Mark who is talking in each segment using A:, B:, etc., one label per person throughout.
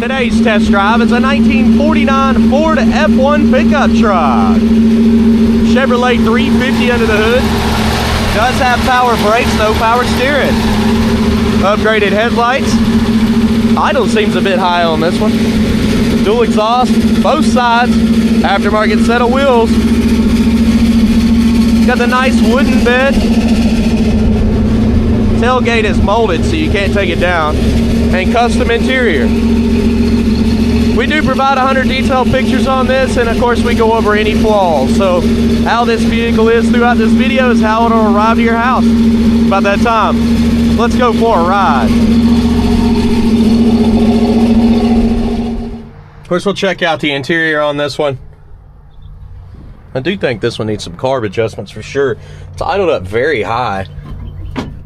A: Today's test drive is a 1949 Ford F-1 pickup truck. Chevrolet 350 under the hood. Does have power brakes, no power steering. Upgraded headlights. Idle seems a bit high on this one. Dual exhaust, both sides. Aftermarket set of wheels. Got the nice wooden bed. Tailgate is molded so you can't take it down. And custom interior. We do provide 100 detailed pictures on this, and of course we go over any flaws. So how this vehicle is throughout this video is how it'll arrive to your house. About that time. Let's go for a ride. Of course, we'll check out the interior on this one. I do think this one needs some carb adjustments for sure. It's idled up very high,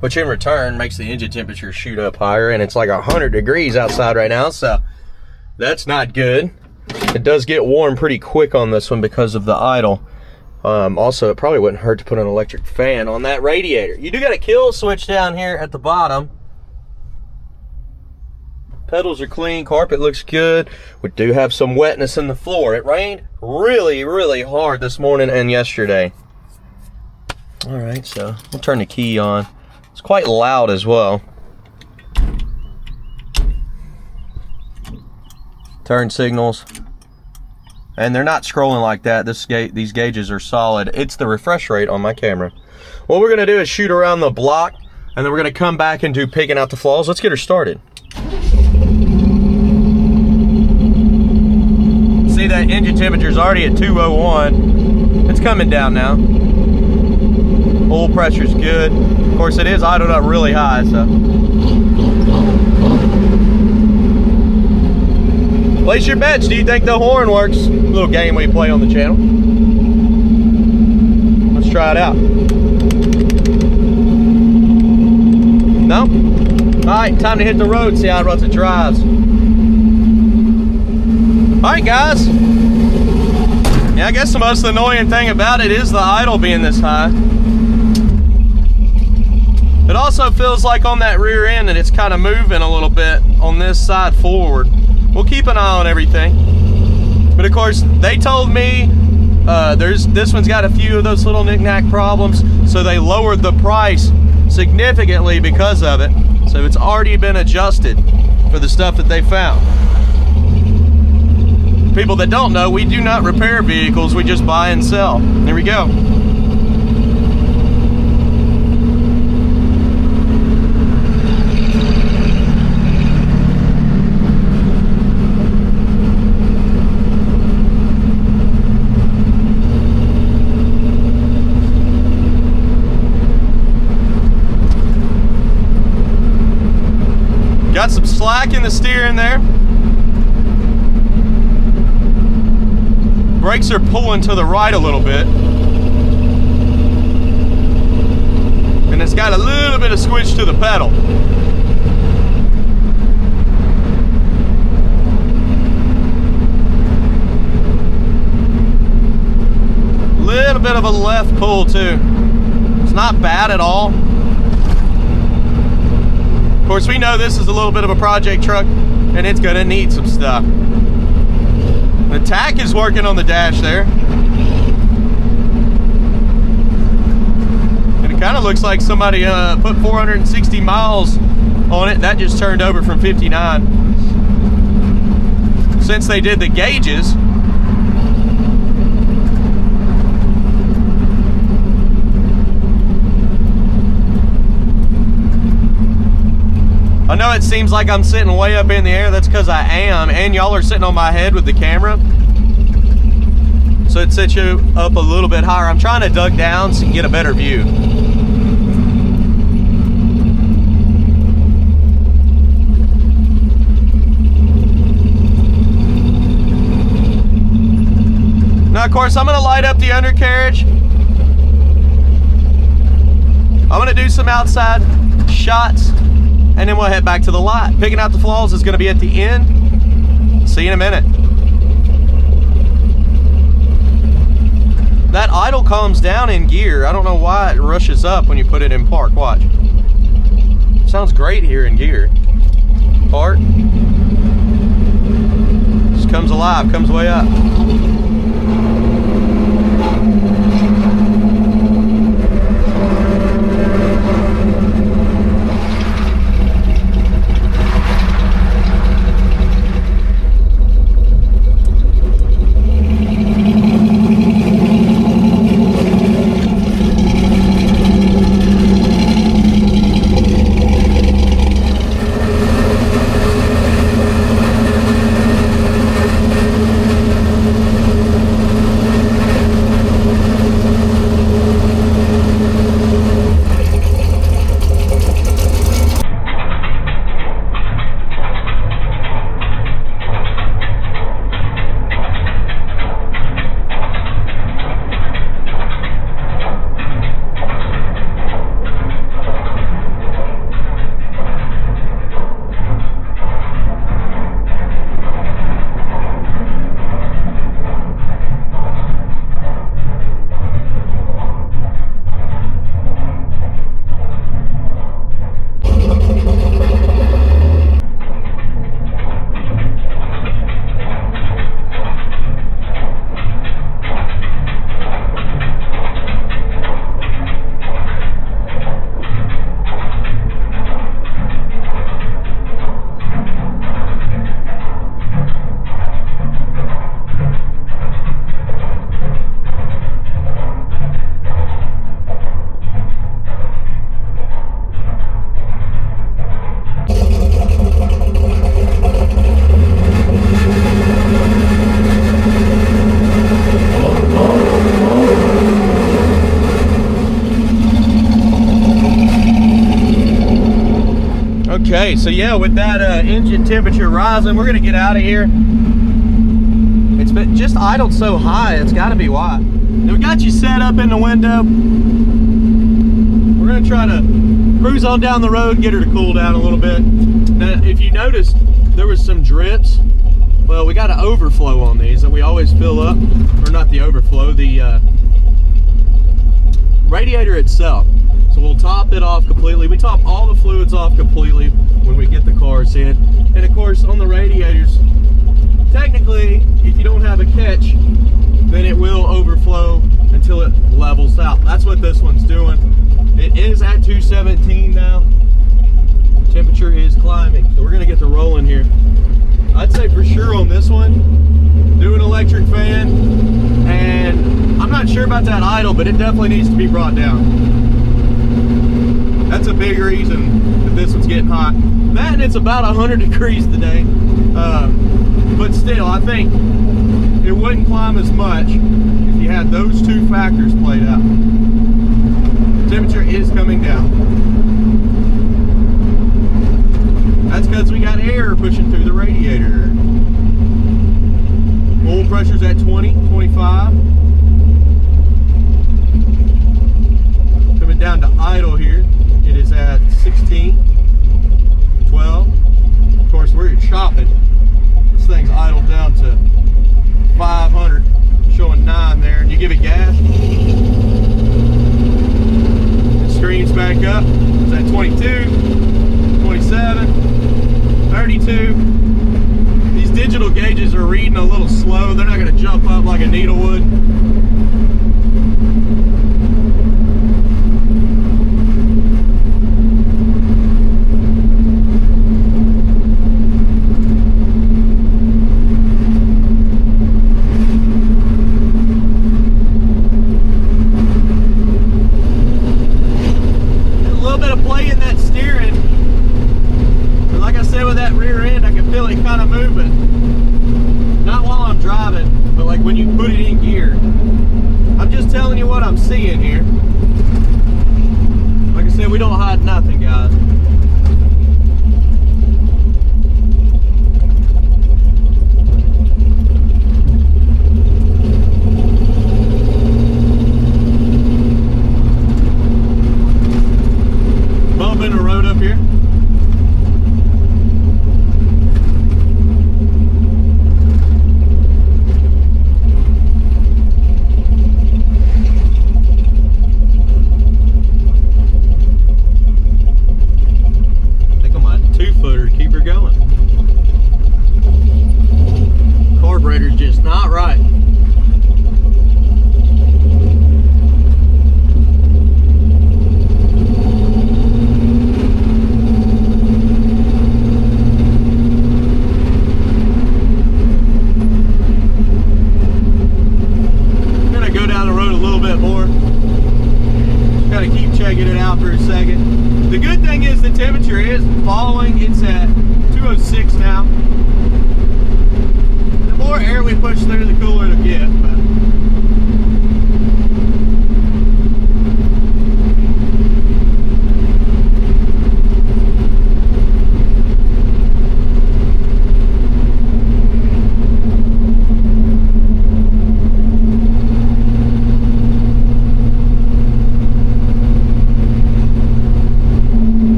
A: which in return makes the engine temperature shoot up higher, and it's like 100 degrees outside right now, so that's not good. It does get warm pretty quick on this one because of the idle. Also, it probably wouldn't hurt to put an electric fan on that radiator. You do got a kill switch down here at the bottom. Pedals are clean, carpet looks good. We do have some wetness in the floor. It rained really, really hard this morning and yesterday. All right, so we'll turn the key on. It's quite loud as well. Turn signals. And they're not scrolling like that. These gauges are solid. It's the refresh rate on my camera. What we're gonna do is shoot around the block, and then we're gonna come back and do picking out the flaws. Let's get her started. See, that engine temperature is already at 201. It's coming down now. Oil pressure's good. Of course, it is idled up really high, so. Place your bets. Do you think the horn works? A little game we play on the channel. Let's try it out. No? Alright, time to hit the road, see how it runs and drives. Alright guys. Yeah, I guess the most annoying thing about it is the idle being this high. It also feels like on that rear end that it's kind of moving a little bit on this side forward. We'll keep an eye on everything. But of course, they told me this one's got a few of those little knick-knack problems, so they lowered the price significantly because of it. So it's already been adjusted for the stuff that they found. People that don't know, we do not repair vehicles, we just buy and sell. There we go. Got some slack in the steering there. Brakes are pulling to the right a little bit. And it's got a little bit of squish to the pedal. Little bit of a left pull too. It's not bad at all. Of course, we know this is a little bit of a project truck and it's gonna need some stuff. The tack is working on the dash there. And it kind of looks like somebody put 460 miles on it. That just turned over from 59. Since they did the gauges, I know it seems like I'm sitting way up in the air. That's because I am, and y'all are sitting on my head with the camera, so it sets you up a little bit higher. I'm trying to duck down so you can get a better view. Now, of course, I'm going to light up the undercarriage. I'm going to do some outside shots, and then we'll head back to the lot. Picking out the flaws is going to be at the end. See you in a minute. That idle calms down in gear. I don't know why it rushes up when you put it in park. Watch. Sounds great here in gear. Park. comes alive, comes way up. Okay, so yeah, with that engine temperature rising, we're gonna get out of here. It's been just idled so high, it's gotta be why. Now we got you set up in the window. We're gonna try to cruise on down the road, get her to cool down a little bit. Now, if you noticed, there was some drips. Well, we got an overflow on these that we always fill up, or not the overflow, the radiator itself. So we'll top it off completely. We top all the fluids off completely when we get the cars in. And of course, on the radiators, technically, if you don't have a catch, then it will overflow until it levels out. That's what this one's doing. It is at 217 now. Temperature is climbing, so we're gonna get the rolling here. I'd say for sure on this one, do an electric fan, and I'm not sure about that idle, but it definitely needs to be brought down. That's a big reason that this one's getting hot. That and it's about 100 degrees today. But still, I think it wouldn't climb as much if you had those two factors played out. Temperature is coming down. That's because we got air pushing through the radiator. Oil pressure's at 20, 25. Coming down to idle here. It is at 16, 12. Of course, we're chopping. This thing's idled down to 500, showing 9 there. And you give it gas, it screams back up. It's at 22, 27, 32. These digital gauges are reading a little slow. They're not going to jump up like a needle would. just not right. I'm gonna go down the road a little bit more. Gotta keep checking it out for a second. The good thing is the temperature is falling. It's at 206 now. The more air we push through, the cooler it'll get.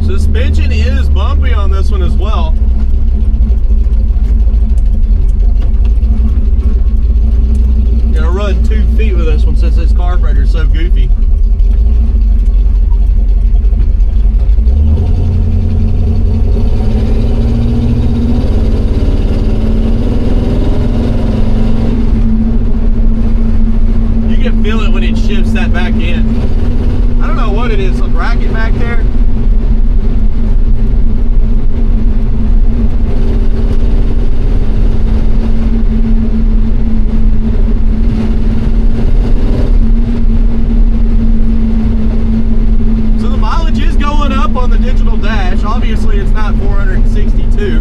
A: Suspension is bumpy on this one as well. Gonna run 2 feet with this one since this carburetor is so goofy. You can feel it when it shifts that back in. I don't know what it is, some bracket back there. On the digital dash, obviously it's not 462.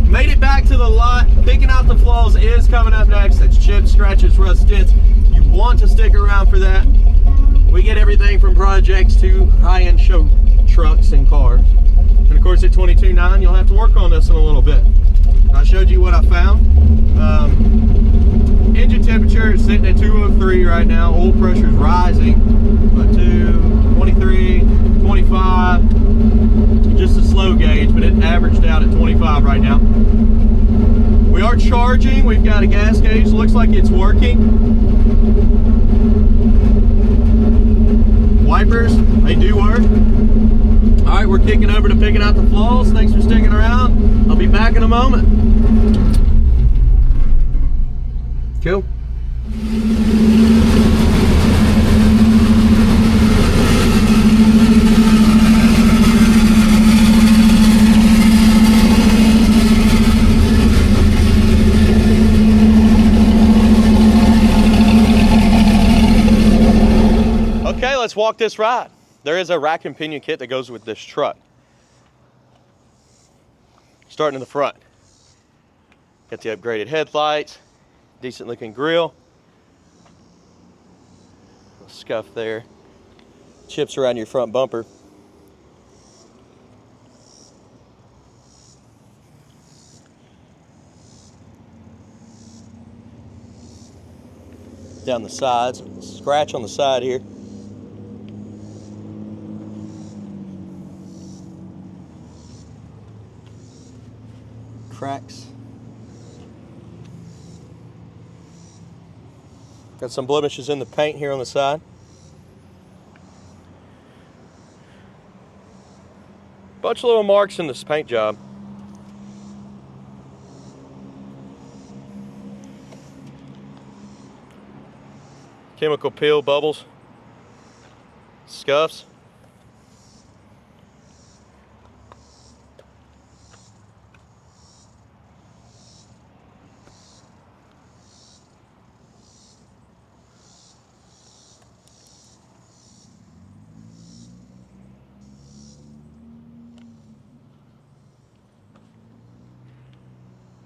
A: Made it back to the lot. Picking out the flaws is coming up next. That's chips, scratches, rust, dents. You want to stick around for that. We get everything from projects to high-end show trucks and cars. And of course at 22.9 you'll have to work on this in a little bit. I showed you what I found. Engine temperature is sitting at 203 right now. Oil pressure is rising, but to 23, 25. Just a slow gauge, but it averaged out at 25 right now. We are charging. We've got a gas gauge. Looks like it's working. Wipers, they do work. All right, we're kicking over to picking out the flaws. Thanks for sticking around. I'll be back in a moment. Cool. Okay, let's walk this ride. There is a rack and pinion kit that goes with this truck. Starting in the front. Got the upgraded headlights, decent looking grille. Little scuff there. Chips around your front bumper. Down the sides, scratch on the side here. Cracks. Got some blemishes in the paint here on the side. Bunch of little marks in this paint job. Chemical peel, bubbles, scuffs.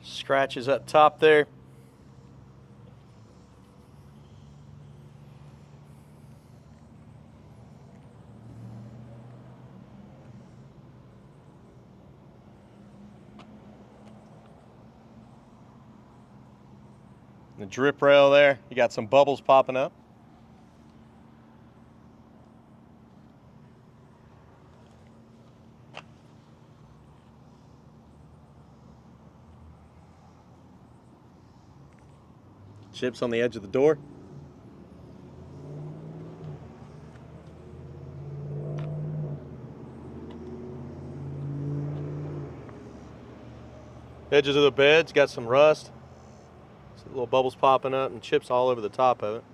A: Scratches up top there. The drip rail there, you got some bubbles popping up. Chips on the edge of the door. Edges of the bed's got some rust. See little bubbles popping up and chips all over the top of it.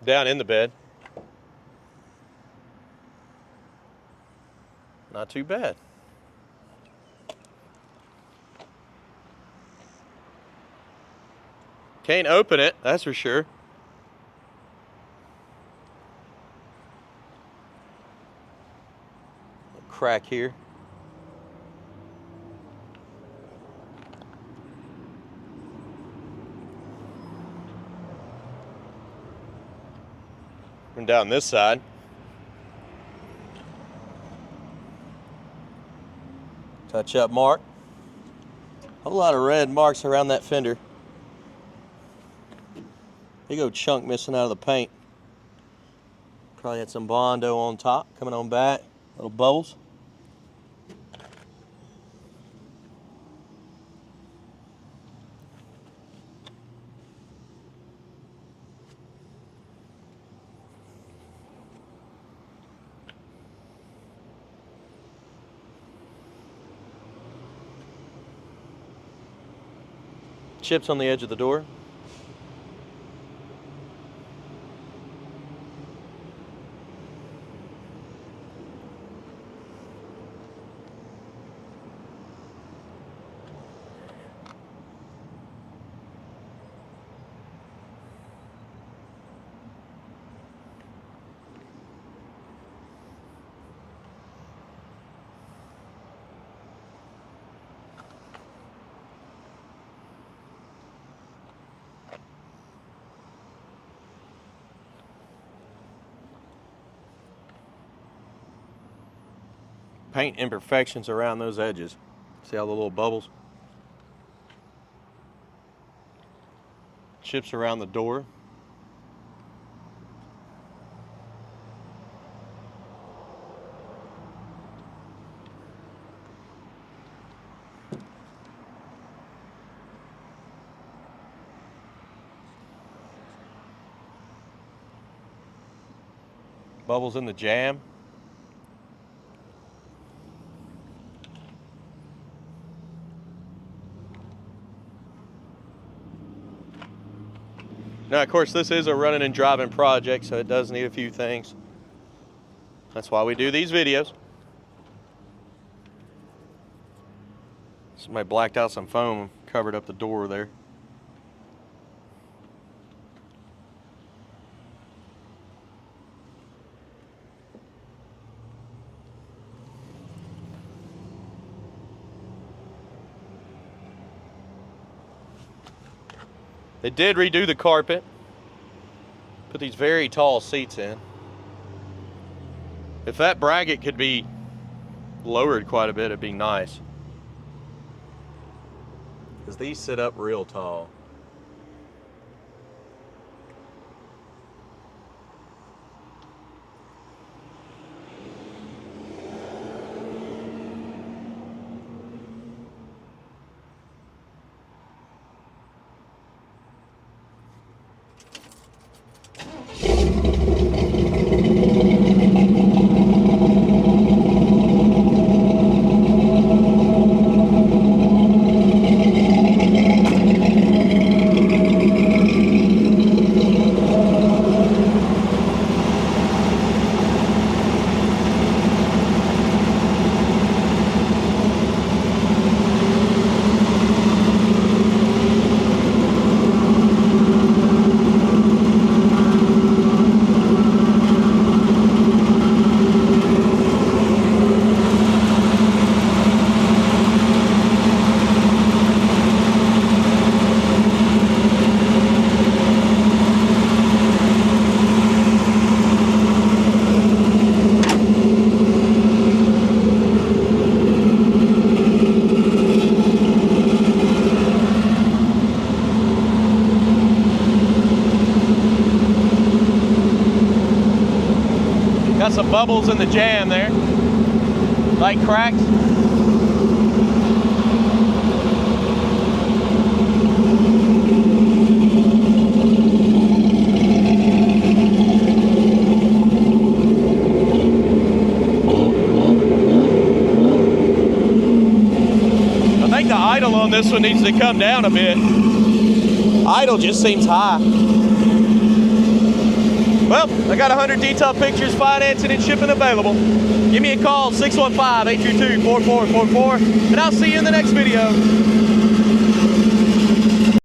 A: Down in the bed. Not too bad. Can't open it, that's for sure. Crack here. And down this side. Touch up mark. A lot of red marks around that fender. Big old chunk missing out of the paint. Probably had some Bondo on top, coming on back. Little bubbles. Chips on the edge of the door. Paint imperfections around those edges. See all the little bubbles? Chips around the door. Bubbles in the jamb. Now, of course, this is a running and driving project, so it does need a few things. That's why we do these videos. Somebody blacked out some foam and covered up the door there. They did redo the carpet. Put these very tall seats in. If that bracket could be lowered quite a bit, it'd be nice. Because these sit up real tall. Got some bubbles in the jam there. Light cracks. I think the idle on this one needs to come down a bit. Idle just seems high. Well, I got 100 detailed pictures, financing and shipping available. Give me a call, 615-822-4444, and I'll see you in the next video.